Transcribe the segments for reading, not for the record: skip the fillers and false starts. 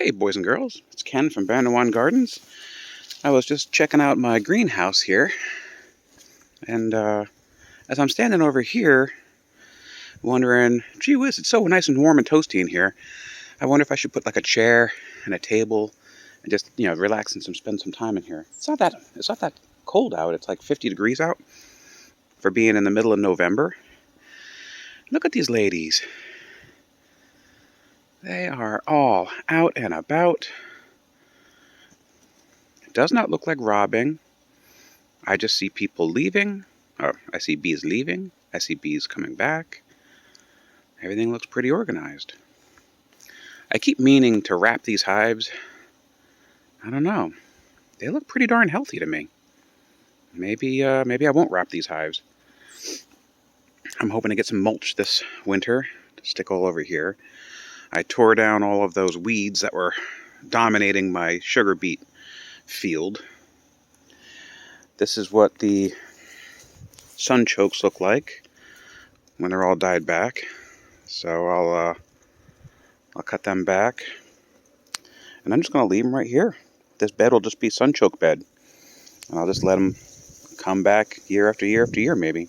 Hey boys and girls, it's Ken from Bandawan Gardens. I was just checking out my greenhouse here, and as I'm standing over here wondering, gee whiz, it's so nice and warm and toasty in here. I wonder if I should put like a chair and a table and just, relax and spend some time in here. It's not that cold out. It's like 50 degrees out for being in the middle of November. Look at these ladies. They are all out and about. It does not look like robbing. I just see people leaving. Oh, I see bees leaving. I see bees coming back. Everything looks pretty organized. I keep meaning to wrap these hives. I don't know. They look pretty darn healthy to me. Maybe I won't wrap these hives. I'm hoping to get some mulch this winter to stick all over here. I tore down all of those weeds that were dominating my sugar beet field. This is what the sunchokes look like when they're all died back. So I'll cut them back, and I'm just going to leave them right here. This bed will just be sunchoke bed, and I'll just let them come back year after year after year maybe.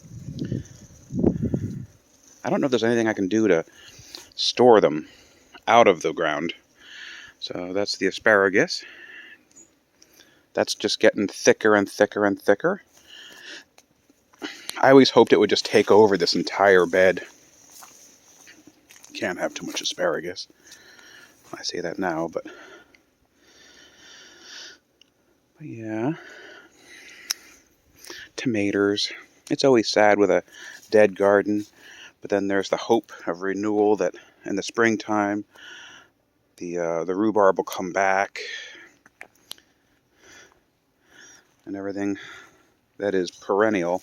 I don't know if there's anything I can do to store them out of the ground. So that's the asparagus. That's just getting thicker and thicker and thicker. I always hoped it would just take over this entire bed. Can't have too much asparagus. I say that now, but yeah. Tomatoes. It's always sad with a dead garden, but then there's the hope of renewal that in the springtime the rhubarb will come back and everything that is perennial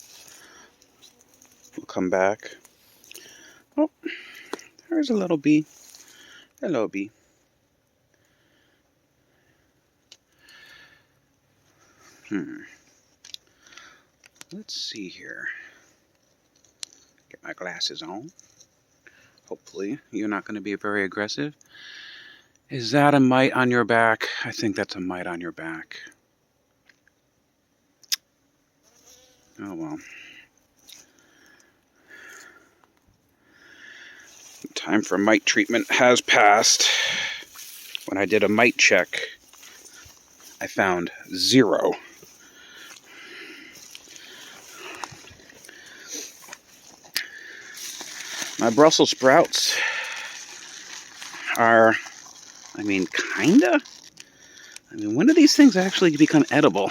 will come back. Oh, there's a little bee. Hello, bee. Let's see here. Get my glasses on. Hopefully you're not going to be very aggressive. Is that a mite on your back? I think that's a mite on your back. Oh well. Time for mite treatment has passed. When I did a mite check, I found 0. My Brussels sprouts are, kinda. When do these things actually become edible?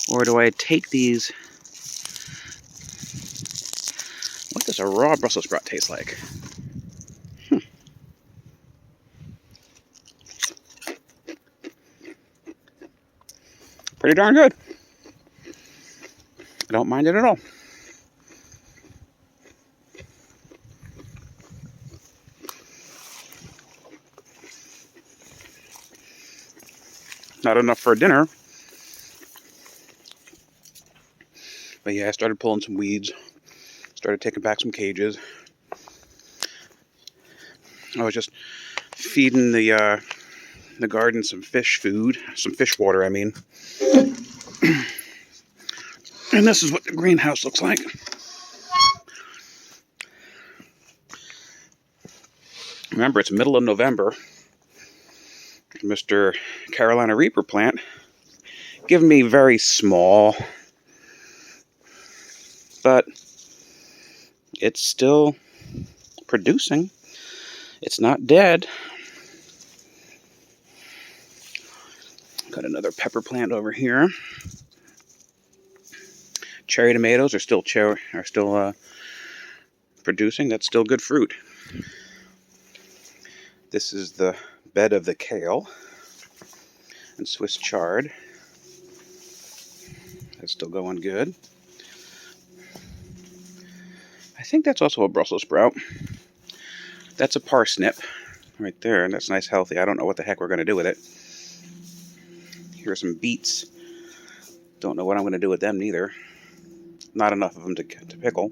Or do I take these? What does a raw Brussels sprout taste like? Pretty darn good. I don't mind it at all. Not enough for dinner. But yeah, I started pulling some weeds. Started taking back some cages. I was just feeding the garden some fish food. Some fish water, I mean. And this is what the greenhouse looks like. Remember, it's middle of November. Mr. Carolina Reaper plant giving me very small, but it's still producing. It's not dead. Got another pepper plant over here. Cherry tomatoes are still producing. That's still good fruit. This is the bed of the kale and Swiss chard. That's still going good. I think that's also a Brussels sprout. That's a parsnip right there. That's nice, healthy. I don't know what the heck we're going to do with it. Here's some beets. Don't know what I'm going to do with them neither. Not enough of them to pickle.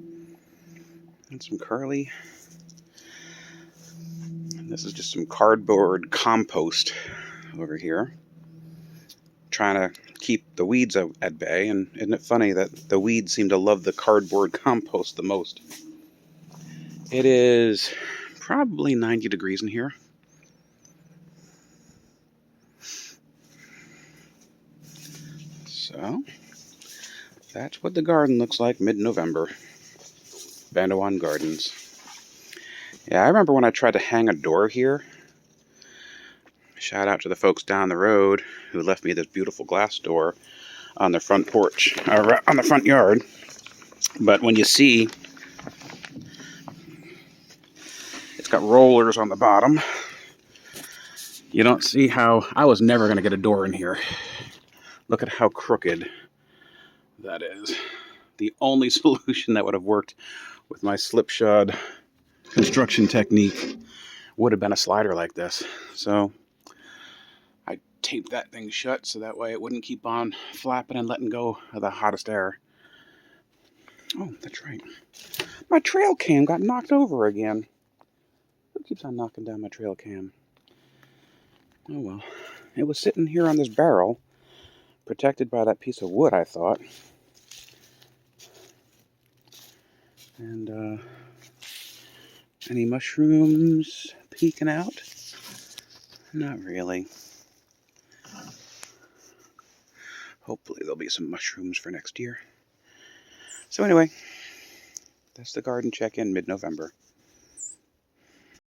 And some curly. And This is just some cardboard compost over here. Trying to keep the weeds at bay, and isn't it funny that the weeds seem to love the cardboard compost the most? It is probably 90 degrees in here. So, that's what the garden looks like mid-November. Vandewan Gardens. Yeah, I remember when I tried to hang a door here. Shout out to the folks down the road who left me this beautiful glass door on their front porch, or on the front yard. But when you see, it's got rollers on the bottom. You don't see how I was never going to get a door in here. Look at how crooked that is. The only solution that would have worked with my slipshod construction technique would have been a slider like this. So I taped that thing shut so that way it wouldn't keep on flapping and letting go of the hottest air. Oh, that's right. My trail cam got knocked over again. Who keeps on knocking down my trail cam? Oh well. It was sitting here on this barrel, protected by that piece of wood, I thought. And, any mushrooms peeking out? Not really. Hopefully there'll be some mushrooms for next year. So anyway, that's the garden check-in mid-November.